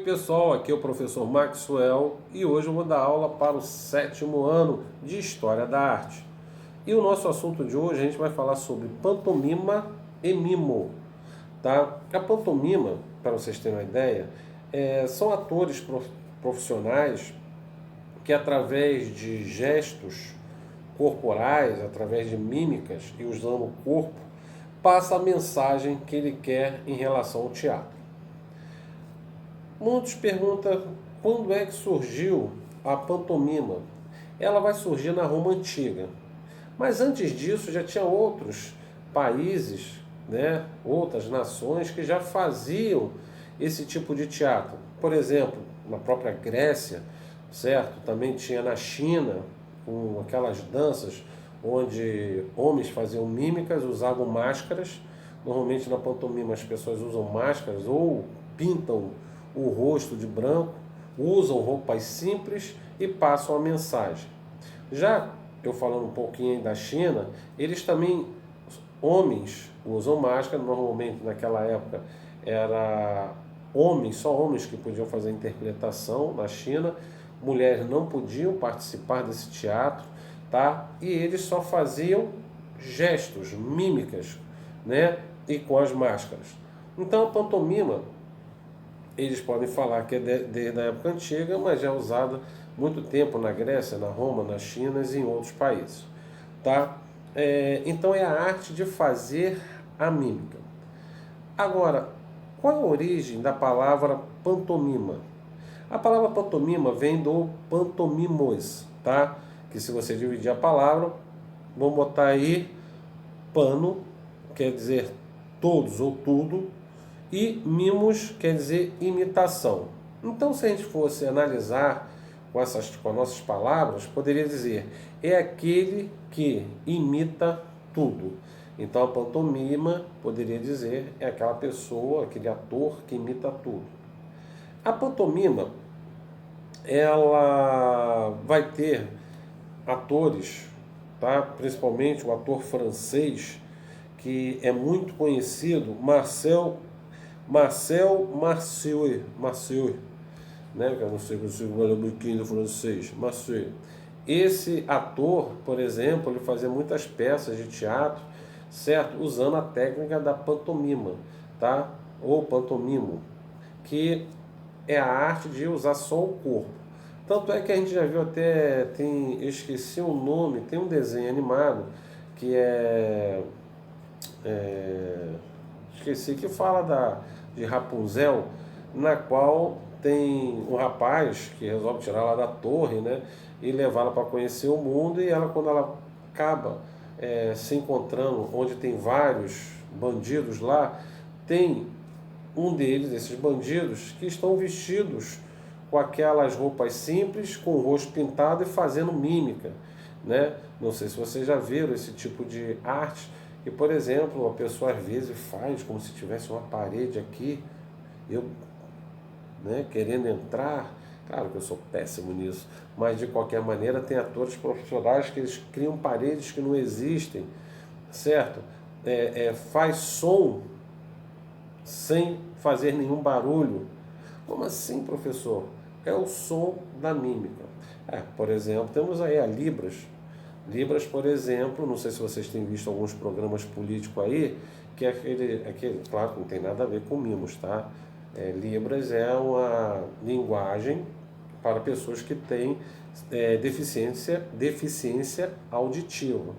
Pessoal, aqui é o professor Maxwell e hoje eu vou dar aula para o 7º ano de História da Arte. E o nosso assunto de hoje a gente vai falar sobre pantomima e mimo, tá? A pantomima, para vocês terem uma ideia, são atores profissionais que através de gestos corporais, através de mímicas e usando o corpo, passa a mensagem que ele quer em relação ao teatro. Muitos perguntam quando é que surgiu a pantomima. Ela vai surgir na Roma Antiga. Mas antes disso já tinha outros países, né, outras nações que já faziam esse tipo de teatro. Por exemplo, na própria Grécia, certo? Também tinha na China, com aquelas danças onde homens faziam mímicas, usavam máscaras. Normalmente na pantomima as pessoas usam máscaras ou pintam o rosto de branco, usam roupas simples e passam a mensagem. Já eu falando um pouquinho da China, eles também, homens, usam máscara. Normalmente naquela época era homens, só homens que podiam fazer interpretação na China, mulheres não podiam participar desse teatro, tá? E eles só faziam gestos, mímicas, né? E com as máscaras. Então a pantomima, eles podem falar que é desde a época antiga, mas já é usada muito tempo na Grécia, na Roma, na China e em outros países. Tá? Então é a arte de fazer a mímica. Agora, qual é a origem da palavra pantomima? A palavra pantomima vem do pantomimos, tá? Que se você dividir a palavra, vamos botar aí pano, quer dizer todos ou tudo, e mimos quer dizer imitação. Então, se a gente fosse analisar com as nossas palavras, poderia dizer, é aquele que imita tudo. Então, a pantomima poderia dizer, é aquela pessoa, aquele ator que imita tudo. A pantomima, ela vai ter atores, tá? Principalmente o ator francês, que é muito conhecido, Marcel Marceau, né? Que eu não sei se eu biquinho do francês, Marceau. Esse ator, por exemplo, ele fazia muitas peças de teatro, certo? Usando a técnica da pantomima, tá? Ou pantomimo, que é a arte de usar só o corpo. Tanto é que a gente já viu até, eu esqueci o nome, tem um desenho animado que esqueci, que fala de Rapunzel, na qual tem um rapaz que resolve tirar ela da torre, né, e levá-la para conhecer o mundo, e ela, quando ela acaba se encontrando onde tem vários bandidos lá, tem um deles, esses bandidos, que estão vestidos com aquelas roupas simples, com o rosto pintado e fazendo mímica, né? Não sei se vocês já viram esse tipo de arte, que, por exemplo, a pessoa às vezes faz como se tivesse uma parede aqui, eu, né, querendo entrar. Claro que eu sou péssimo nisso, mas de qualquer maneira tem atores profissionais que eles criam paredes que não existem, certo? Faz som sem fazer nenhum barulho. Como assim, professor? É o som da mímica. Por exemplo, temos aí a Libras. Libras, por exemplo, não sei se vocês têm visto alguns programas políticos aí, que é aquele, claro que não tem nada a ver com mimos, tá? Libras é uma linguagem para pessoas que têm deficiência auditiva,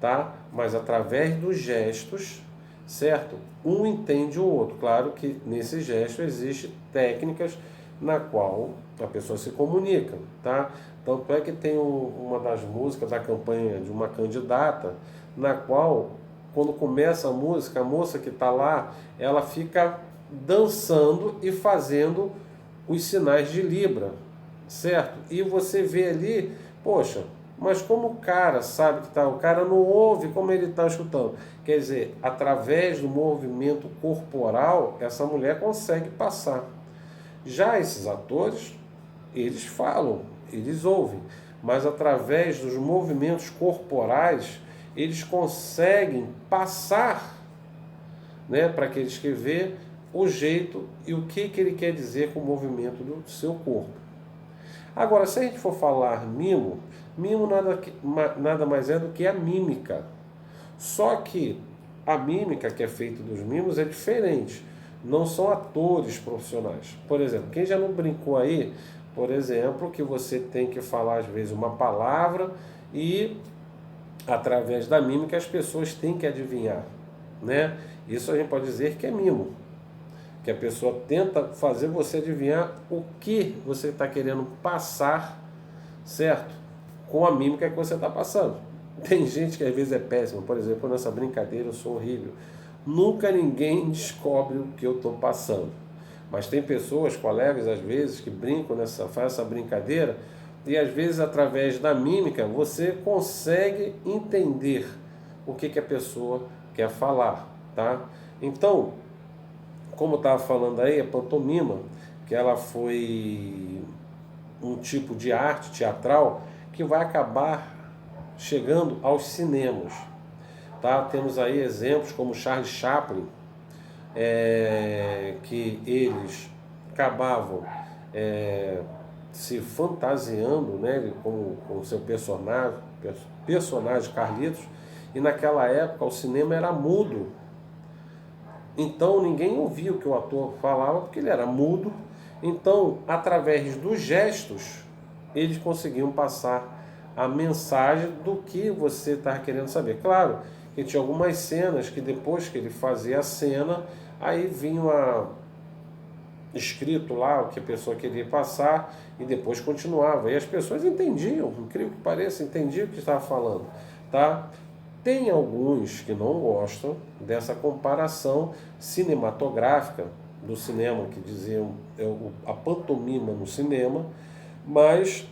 tá? Mas através dos gestos, certo? Um entende o outro. Claro que nesse gesto existe técnicas na qual a pessoa se comunica, tá? Tanto é que tem uma das músicas da campanha de uma candidata, na qual, quando começa a música, a moça que está lá, ela fica dançando e fazendo os sinais de Libra, certo? E você vê ali, poxa, mas como o cara sabe que tá, o cara não ouve como ele está escutando. Quer dizer, através do movimento corporal, essa mulher consegue passar. Já esses atores, eles falam, eles ouvem, mas através dos movimentos corporais, eles conseguem passar, né, para aqueles que vê, o jeito e o que ele quer dizer com o movimento do seu corpo. Agora, se a gente for falar mimo, mimo nada mais é do que a mímica. Só que a mímica que é feita dos mimos é diferente. Não são atores profissionais. Por exemplo, quem já não brincou aí, por exemplo, que você tem que falar às vezes uma palavra e através da mímica as pessoas têm que adivinhar, né? Isso a gente pode dizer que é mimo, que a pessoa tenta fazer você adivinhar o que você está querendo passar, certo? Com a mímica que você está passando. Tem gente que às vezes é péssima, por exemplo, nessa brincadeira eu sou horrível. Nunca ninguém descobre o que eu estou passando. Mas tem pessoas, colegas às vezes, que brincam faz essa brincadeira e às vezes através da mímica você consegue entender o que a pessoa quer falar, tá? Então, como eu estava falando aí, a pantomima, que ela foi um tipo de arte teatral que vai acabar chegando aos cinemas. Tá? Temos aí exemplos como Charles Chaplin, que eles acabavam se fantasiando, né, com o seu personagem Carlitos, e naquela época o cinema era mudo. Então ninguém ouvia o que o ator falava porque ele era mudo. Então, através dos gestos, eles conseguiam passar a mensagem do que você estava querendo saber. Claro que tinha algumas cenas que depois que ele fazia a cena, aí vinha escrito lá o que a pessoa queria passar e depois continuava. E as pessoas entendiam, incrível que pareça, entendiam o que estava falando, tá? Tem alguns que não gostam dessa comparação cinematográfica do cinema, que diziam a pantomima no cinema, mas,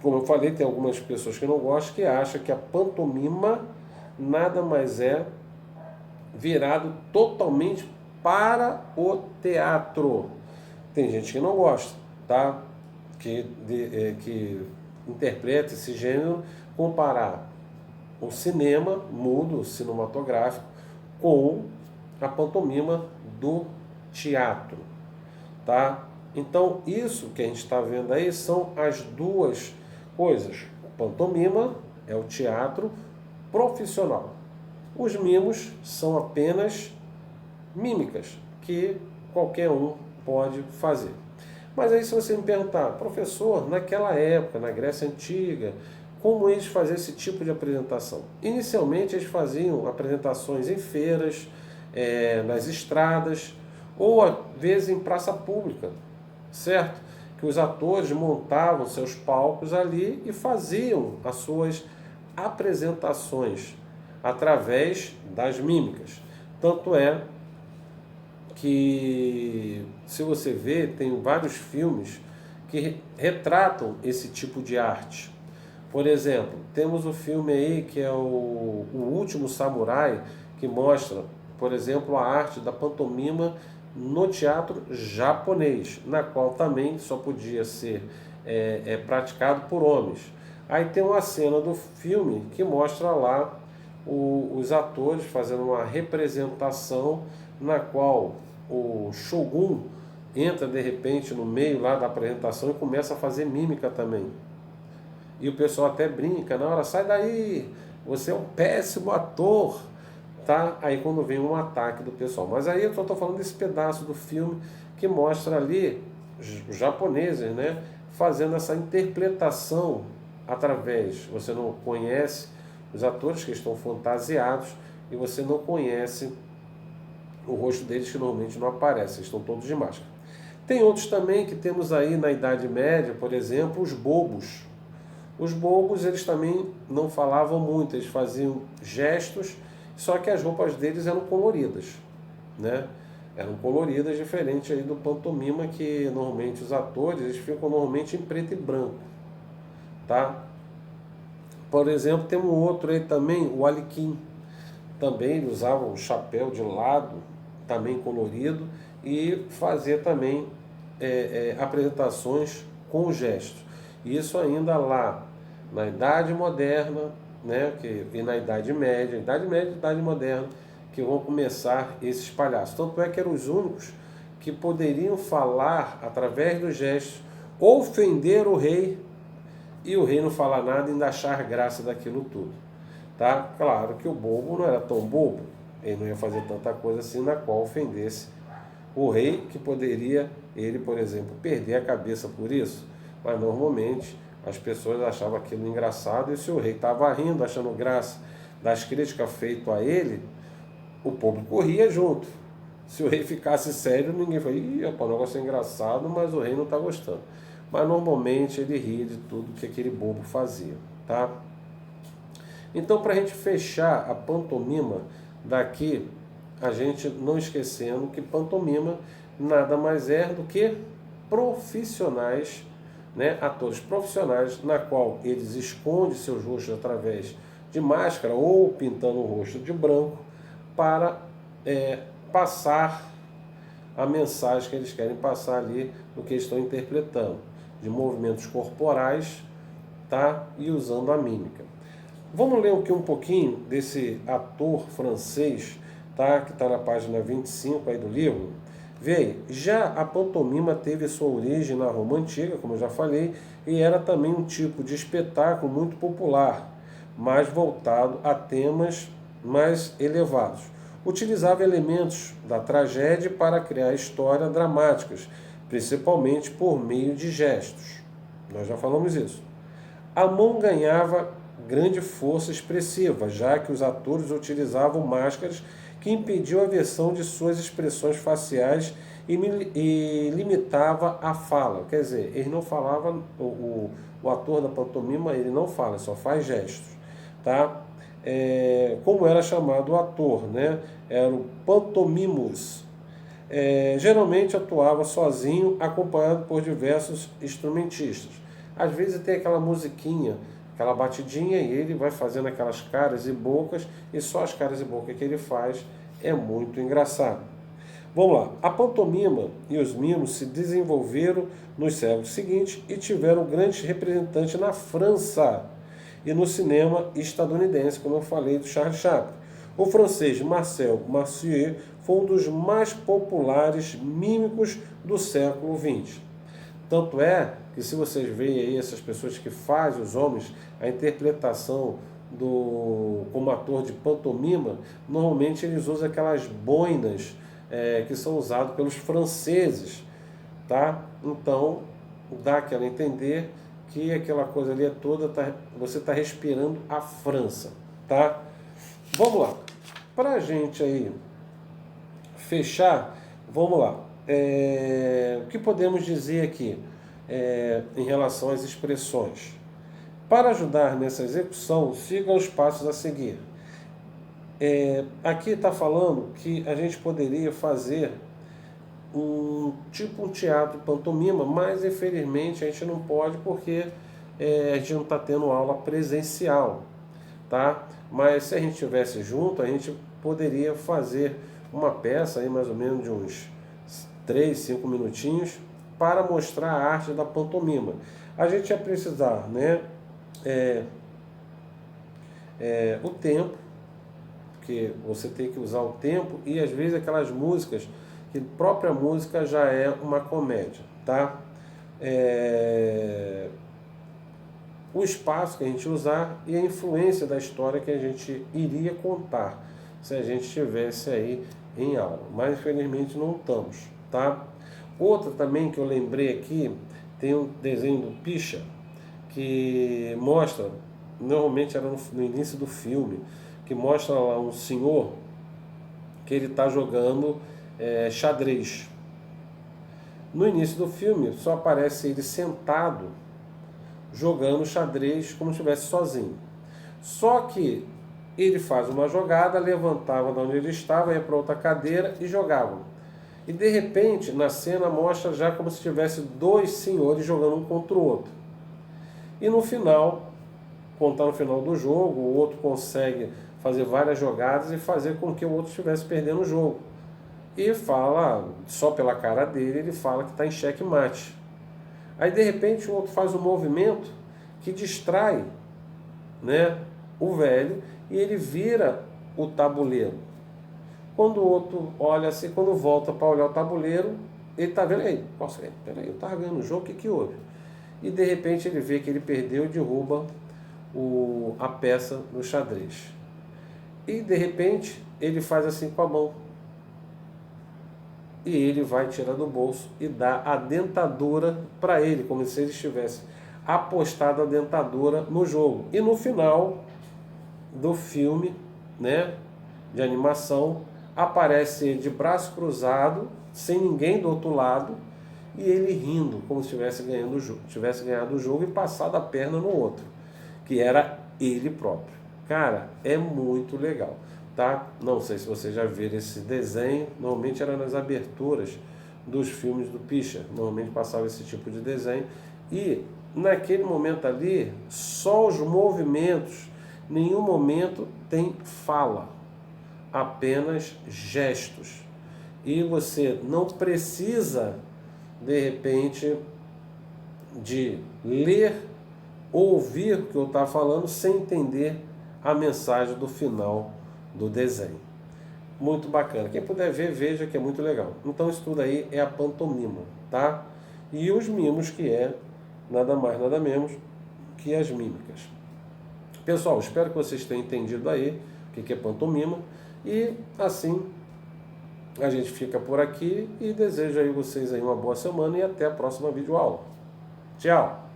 como eu falei, tem algumas pessoas que não gostam, que acham que a pantomima nada mais é virado totalmente para o teatro. Tem gente que não gosta, tá? Que interpreta esse gênero, comparar o cinema mudo, o cinematográfico, com a pantomima do teatro, tá? Então, isso que a gente está vendo aí são as duas coisas. Pantomima é o teatro profissional. Os mimos são apenas mímicas que qualquer um pode fazer. Mas aí se você me perguntar, professor, naquela época, na Grécia Antiga, como eles faziam esse tipo de apresentação? Inicialmente eles faziam apresentações em feiras, nas estradas, ou às vezes em praça pública, certo? Que os atores montavam seus palcos ali e faziam as suas apresentações através das mímicas. Tanto é que, se você vê, tem vários filmes que retratam esse tipo de arte. Por exemplo, temos o filme aí que é o Último Samurai, que mostra, por exemplo, a arte da pantomima no teatro japonês, na qual também só podia ser praticado por homens. Aí tem uma cena do filme que mostra lá os atores fazendo uma representação na qual o Shogun entra de repente no meio lá da apresentação e começa a fazer mímica também. E o pessoal até brinca, na hora, sai daí, você é um péssimo ator, tá? Aí quando vem um ataque do pessoal. Mas aí eu só estou falando desse pedaço do filme que mostra ali os japoneses, né, fazendo essa interpretação através, você não conhece os atores que estão fantasiados e você não conhece o rosto deles, que normalmente não aparece, eles estão todos de máscara. Tem outros também que temos aí na Idade Média, por exemplo, os bobos. Os bobos, eles também não falavam muito, eles faziam gestos, só que as roupas deles eram coloridas, né? Eram coloridas, diferente aí do pantomima, que normalmente os atores, eles ficam normalmente em preto e branco, tá? Por exemplo, tem um outro aí também, o Aliquim. Também ele usava um chapéu de lado, também colorido, e fazia também apresentações com gestos. Isso ainda lá na Idade Moderna, né, e na Idade Média, Idade Média e Idade Moderna, que vão começar esses palhaços. Tanto é que eram os únicos que poderiam falar através dos gestos, ofender o rei, e o rei não falar nada e ainda achar graça daquilo tudo. Tá? Claro que o bobo não era tão bobo, ele não ia fazer tanta coisa assim na qual ofendesse o rei, que poderia, ele, por exemplo, perder a cabeça por isso. Mas normalmente as pessoas achavam aquilo engraçado, e se o rei estava rindo, achando graça das críticas feitas a ele, o povo corria junto. Se o rei ficasse sério, ninguém falava, ih, o negócio é engraçado, mas o rei não está gostando. Mas normalmente ele ria de tudo que aquele bobo fazia. Tá? Então, para a gente fechar a pantomima daqui, a gente não esquecendo que pantomima nada mais é do que profissionais, né, atores profissionais, na qual eles escondem seus rostos através de máscara ou pintando o rosto de branco para passar a mensagem que eles querem passar ali no que eles estão interpretando, de movimentos corporais, tá, e usando a mímica. Vamos ler aqui um pouquinho desse ator francês, tá, que está na página 25 aí do livro. Vê aí, já a pantomima teve sua origem na Roma Antiga, como eu já falei, e era também um tipo de espetáculo muito popular, mais voltado a temas mais elevados. Utilizava elementos da tragédia para criar histórias dramáticas, principalmente por meio de gestos. Nós já falamos isso. A mão ganhava grande força expressiva, já que os atores utilizavam máscaras que impediam a versão de suas expressões faciais e limitava a fala. Quer dizer, ele não falava, o ator da pantomima ele não fala, só faz gestos. Tá? Como era chamado o ator, né? Era o pantomimus. Geralmente atuava sozinho, acompanhado por diversos instrumentistas. Às vezes tem aquela musiquinha, aquela batidinha, e ele vai fazendo aquelas caras e bocas, e só as caras e bocas que ele faz é muito engraçado. Vamos lá. A pantomima e os mimos se desenvolveram nos séculos seguintes e tiveram grandes representantes na França e no cinema estadunidense, como eu falei do Charles Chaplin. O francês Marcel Marceau foi um dos mais populares mímicos do século XX. Tanto é que, se vocês veem aí essas pessoas que fazem os homens, a interpretação como ator de pantomima, normalmente eles usam aquelas boinas que são usadas pelos franceses, tá? Então, dá aquela a entender que aquela coisa ali toda, você está respirando a França, tá? Vamos lá. Para a gente aí fechar, vamos lá. O que podemos dizer aqui em relação às expressões? Para ajudar nessa execução, siga os passos a seguir. Aqui está falando que a gente poderia fazer um teatro pantomima, mas infelizmente a gente não pode porque a gente não está tendo aula presencial, tá? Mas se a gente estivesse junto, a gente poderia fazer uma peça aí mais ou menos de uns 3, 5 minutinhos para mostrar a arte da pantomima. A gente ia precisar, né, o tempo, porque você tem que usar o tempo, e às vezes aquelas músicas, que própria música já é uma comédia, tá? O espaço que a gente usar e a influência da história que a gente iria contar, se a gente estivesse aí em aula. Mas infelizmente não estamos, tá? Outra também que eu lembrei aqui, tem um desenho do Picha, que mostra, normalmente era no início do filme, que mostra lá um senhor que ele está jogando xadrez. No início do filme só aparece ele sentado jogando xadrez como se estivesse sozinho. Só que ele faz uma jogada, levantava de onde ele estava, ia para outra cadeira e jogava. E de repente, na cena, mostra já como se tivesse dois senhores jogando um contra o outro. E no final, quando está no final do jogo, o outro consegue fazer várias jogadas e fazer com que o outro estivesse perdendo o jogo. E fala, só pela cara dele, ele fala que está em xeque-mate. Aí de repente o outro faz um movimento que distrai, né, o velho, e ele vira o tabuleiro. Quando o outro olha assim, quando volta para olhar o tabuleiro, ele está vendo, aí, nossa, peraí, eu estava ganhando o jogo, o que houve? E de repente ele vê que ele perdeu e derruba a peça no xadrez. E de repente ele faz assim com a mão. E ele vai tirar do bolso e dá a dentadura para ele, como se ele estivesse apostado a dentadura no jogo. E no final do filme, né, de animação, aparece ele de braço cruzado, sem ninguém do outro lado, e ele rindo, como se tivesse ganhado o jogo e passado a perna no outro, que era ele próprio. Cara, é muito legal, tá? Não sei se você já viu esse desenho, normalmente era nas aberturas dos filmes do Pischer, normalmente passava esse tipo de desenho, e naquele momento ali, só os movimentos, nenhum momento tem fala, apenas gestos. E você não precisa, de repente, de ler ou ouvir o que eu estou falando sem entender a mensagem do final do desenho. Muito bacana. Quem puder ver, veja que é muito legal. Então isso tudo aí é a pantomima, tá? E os mimos, que é nada mais, nada menos que as mímicas. Pessoal, espero que vocês tenham entendido aí o que é pantomima. E assim a gente fica por aqui e desejo aí vocês aí uma boa semana e até a próxima videoaula. Tchau!